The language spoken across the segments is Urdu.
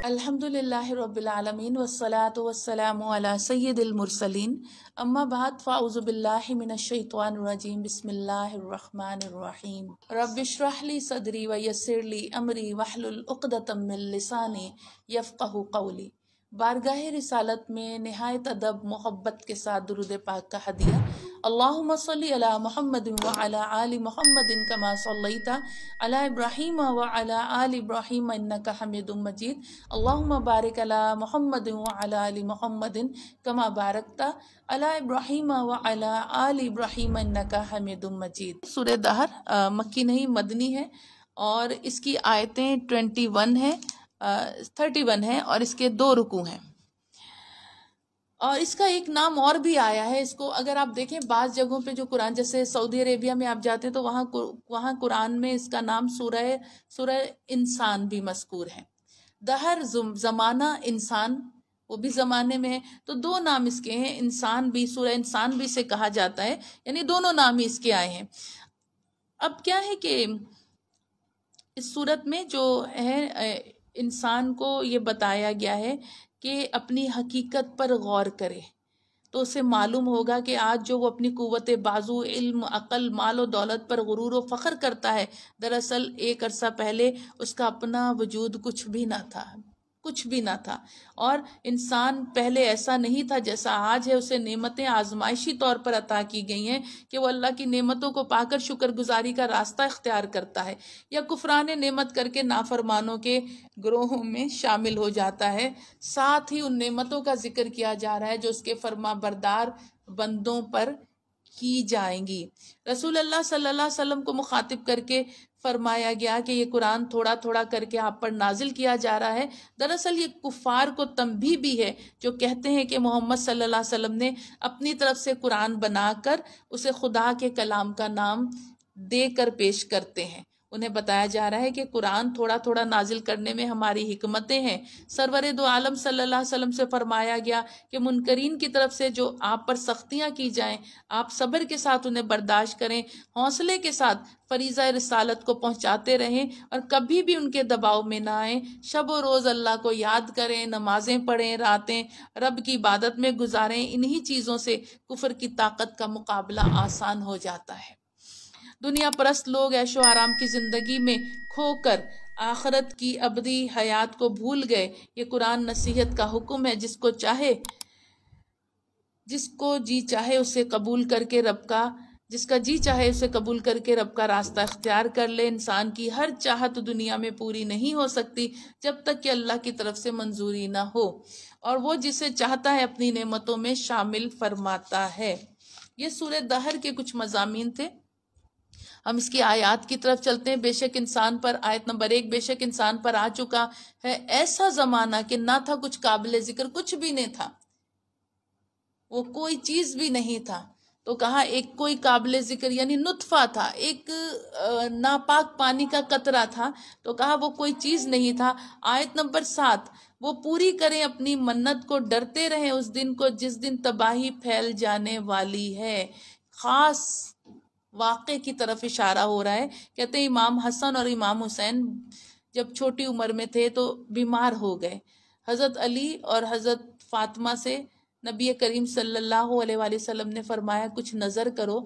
الحمدللہ رب العالمین والصلاة والسلام علی سید المرسلین اما بعد فاعوذ باللہ من الشیطان الرجیم بسم اللہ الرحمن الرحیم رب اشرح لی صدری ویسر لی امری واحلل عقدۃ من لسانی یفقہوا قولی۔ بارگاہ رسالت میں نہایت ادب محبت کے ساتھ درود پاک کا ہدیہ۔ اللہم صلی علی محمد وعلی آل محمد کما صلیت علی ابراہیم وعلی آل ابراہیم انک حمید مجید۔ اللہم بارک علی محمد وعلی آل محمد کما بارکت علی ابراہیم وعلی آل ابراہیم انک حمید مجید۔ سورہ دہر مکی نہیں مدنی ہے اور اس کی آیتیں 31 ہیں اور اس کے 2 رکوع ہیں، اور اس کا ایک نام اور بھی آیا ہے۔ اس کو اگر آپ دیکھیں بعض جگہوں پہ جو قرآن، جیسے سعودی عربیہ میں آپ جاتے ہیں تو وہاں قرآن میں اس کا نام سورہ انسان بھی مذکور ہے۔ دہر زمانہ، انسان وہ بھی زمانے میں ہے، تو 2 نام اس کے ہیں۔ انسان بھی، سورہ انسان بھی اسے کہا جاتا ہے، یعنی دونوں نام ہی اس کے آئے ہیں۔ اب کیا ہے کہ اس صورت میں جو ہے انسان کو یہ بتایا گیا ہے کہ اپنی حقیقت پر غور کرے، تو اسے معلوم ہوگا کہ آج جو وہ اپنی قوت بازو، علم، عقل، مال و دولت پر غرور و فخر کرتا ہے، دراصل ایک عرصہ پہلے اس کا اپنا وجود کچھ بھی نہ تھا، کچھ بھی نہ تھا۔ اور انسان پہلے ایسا نہیں تھا جیسا آج ہے۔ اسے نعمتیں آزمائشی طور پر عطا کی گئی ہیں کہ وہ اللہ کی نعمتوں کو پا کر شکر گزاری کا راستہ اختیار کرتا ہے، یا کفران نعمت کر کے نافرمانوں کے گروہوں میں شامل ہو جاتا ہے۔ ساتھ ہی ان نعمتوں کا ذکر کیا جا رہا ہے جو اس کے فرما بردار بندوں پر کی جائیں گی۔ رسول اللہ صلی اللہ علیہ وسلم کو مخاطب کر کے فرمایا گیا کہ یہ قرآن تھوڑا تھوڑا کر کے آپ پر نازل کیا جا رہا ہے۔ دراصل یہ کفار کو تنبیہ بھی ہے جو کہتے ہیں کہ محمد صلی اللہ علیہ وسلم نے اپنی طرف سے قرآن بنا کر اسے خدا کے کلام کا نام دے کر پیش کرتے ہیں۔ انہیں بتایا جا رہا ہے کہ قرآن تھوڑا تھوڑا نازل کرنے میں ہماری حکمتیں ہیں۔ سرور دو عالم صلی اللہ علیہ وسلم سے فرمایا گیا کہ منکرین کی طرف سے جو آپ پر سختیاں کی جائیں، آپ صبر کے ساتھ انہیں برداشت کریں، حوصلے کے ساتھ فریضہ رسالت کو پہنچاتے رہیں اور کبھی بھی ان کے دباؤ میں نہ آئیں۔ شب و روز اللہ کو یاد کریں، نمازیں پڑھیں، راتیں رب کی عبادت میں گزاریں۔ انہی چیزوں سے کفر کی طاقت کا مقابلہ آسان ہو جاتا ہے۔ دنیا پرست لوگ عیش و آرام کی زندگی میں کھو کر آخرت کی ابدی حیات کو بھول گئے۔ یہ قرآن نصیحت کا حکم ہے، جس کو جی چاہے اسے قبول کر کے رب کا راستہ اختیار کر لے۔ انسان کی ہر چاہت دنیا میں پوری نہیں ہو سکتی جب تک کہ اللہ کی طرف سے منظوری نہ ہو، اور وہ جسے چاہتا ہے اپنی نعمتوں میں شامل فرماتا ہے۔ یہ سورہ دہر کے کچھ مضامین تھے۔ ہم اس کی آیات کی طرف چلتے ہیں۔ بے شک انسان پر، آیت نمبر 1، بے شک انسان پر آ چکا ہے ایسا زمانہ کہ نہ تھا کچھ قابل ذکر، کچھ بھی نہیں تھا، وہ کوئی چیز بھی نہیں تھا۔ تو کہا ایک کوئی قابل ذکر یعنی نطفہ تھا، ایک ناپاک پانی کا قطرہ تھا، تو کہا وہ کوئی چیز نہیں تھا۔ آیت نمبر 7، وہ پوری کریں اپنی منت کو، ڈرتے رہیں اس دن کو جس دن تباہی پھیل جانے والی ہے۔ خاص واقعے کی طرف اشارہ ہو رہا ہے۔ کہتے ہیں امام حسن اور امام حسین جب چھوٹی عمر میں تھے تو بیمار ہو گئے۔ حضرت علی اور حضرت فاطمہ سے نبی کریم صلی اللہ علیہ وآلہ وسلم نے فرمایا کچھ نظر کرو۔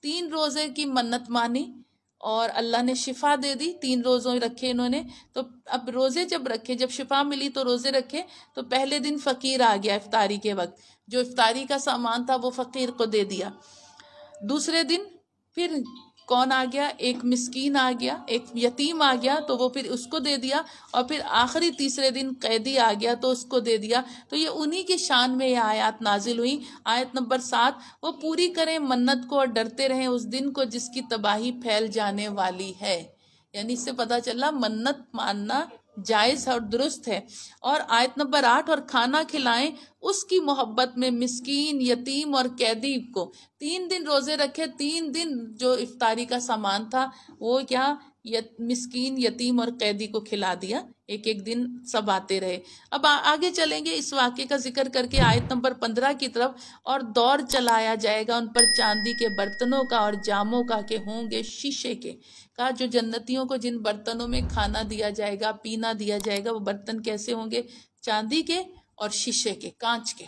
3 روزے کی منت مانی اور اللہ نے شفا دے دی۔ 3 روزے رکھے انہوں نے، تو اب روزے جب رکھے، جب شفا ملی تو روزے رکھے، تو پہلے دن فقیر آ گیا افطاری کے وقت، جو افطاری کا سامان تھا وہ فقیر کو دے دیا۔ دوسرے دن پھر کون آ گیا؟ ایک مسکین آ گیا، ایک یتیم آ گیا، تو وہ پھر اس کو دے دیا، اور پھر آخری تیسرے دن قیدی آ گیا تو اس کو دے دیا۔ تو یہ انہی کی شان میں یہ آیات نازل ہوئی۔ آیت نمبر 7، وہ پوری کریں منت کو اور ڈرتے رہیں اس دن کو جس کی تباہی پھیل جانے والی ہے۔ یعنی اس سے پتہ چلا منت ماننا جائز اور درست ہے۔ اور آیت نمبر 8، اور کھانا کھلائیں اس کی محبت میں مسکین، یتیم اور قیدی کو۔ 3 دن روزے رکھے، 3 دن جو افطاری کا سامان تھا وہ کیا مسکین، یتیم اور قیدی کو کھلا دیا، ایک ایک دن سب آتے رہے۔ اب آگے چلیں گے اس واقعے کا ذکر کر کے آیت نمبر 15 کی طرف، اور دور چلایا جائے گا ان پر چاندی کے برتنوں کا اور جاموں کا کہ ہوں گے شیشے کے۔ کہا جو جنتیوں کو جن برتنوں میں کھانا دیا جائے گا، پینا دیا جائے گا، وہ برتن کیسے ہوں گے؟ چاندی کے اور شیشے کے، کانچ کے،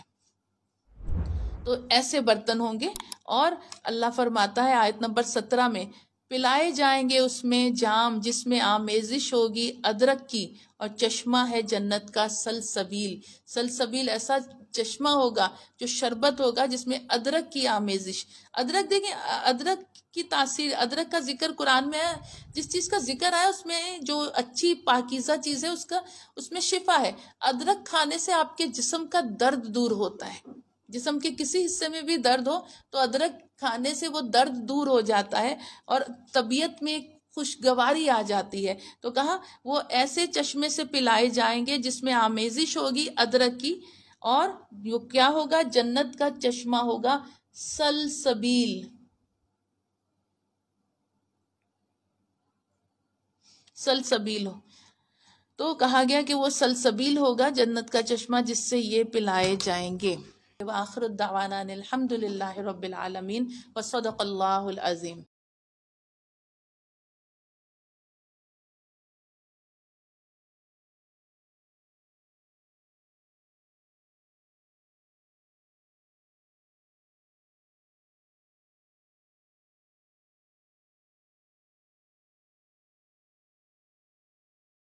تو ایسے برتن ہوں گے۔ اور اللہ فرماتا ہے آیت نمبر 17 میں، پلائے جائیں گے اس میں جام جس میں آمیزش ہوگی ادرک کی، اور چشمہ ہے جنت کا سلسبیل۔ سلسبیل ایسا چشمہ ہوگا جو شربت ہوگا جس میں ادرک کی آمیزش۔ ادرک دیکھیں، ادرک کی تاثیر، ادرک کا ذکر قرآن میں ہے، جس چیز کا ذکر ہے اس میں جو اچھی پاکیزہ چیز ہے اس میں شفا ہے۔ ادرک کھانے سے آپ کے جسم کا درد دور ہوتا ہے، جسم کے کسی حصے میں بھی درد ہو تو ادرک کھانے سے وہ درد دور ہو جاتا ہے، اور طبیعت میں ایک خوشگواری آ جاتی ہے۔ تو کہا وہ ایسے چشمے سے پلائے جائیں گے جس میں آمیزش ہوگی ادرک کی، اور جو کیا ہوگا؟ جنت کا چشمہ ہوگا سلسبیل۔ سلسبیل ہو تو کہا گیا کہ وہ سلسبیل ہوگا جنت کا چشمہ جس سے یہ پلائے جائیں گے۔ وآخر الدعوانا الحمد للہ رب العالمین، وصدق اللہ العظیم۔